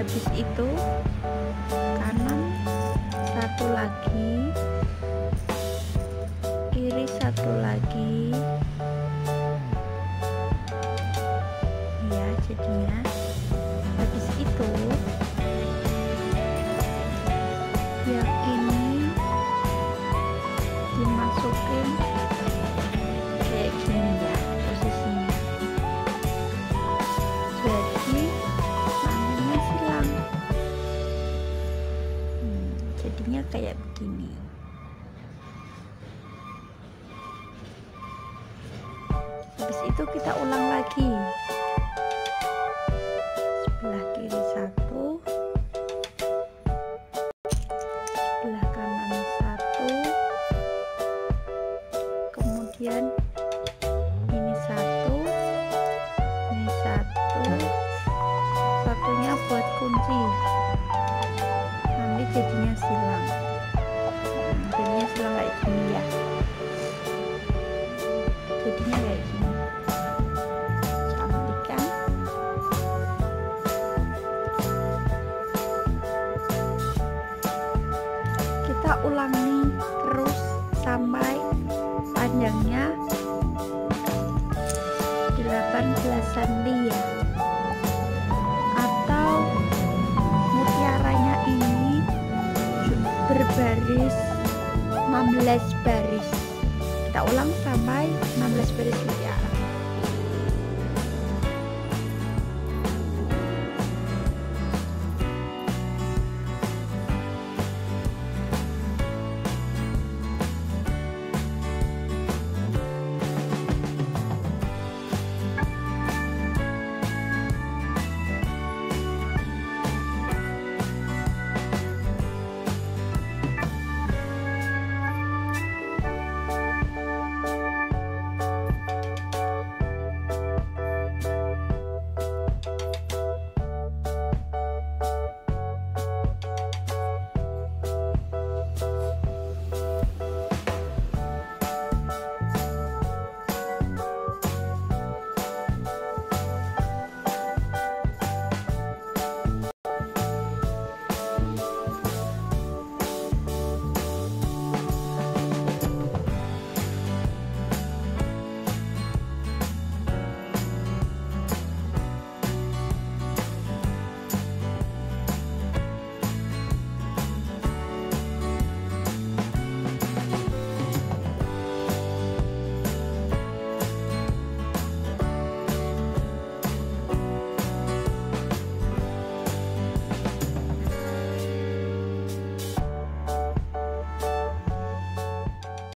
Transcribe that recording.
Habis itu kanan satu lagi, kiri satu lagi ya jadinya. Habis itu yang ini dimasukin kayak gini ya posisinya, jadi tangannya silang. Jadinya kayak begini. Habis itu kita ulang lagi, sebelah kiri satu, sebelah kanan satu, kemudian ini satu, ini satu, satunya buat kunci, nanti jadinya silang. Jadinya silang kayak gini ya, jadinya kayak gini. Cantik kan? Kita ulangi terus sampai panjangnya 18 cm ya, atau mutiaranya ini berbaris 16 baris. Kita ulang sampai 16 baris mutiara.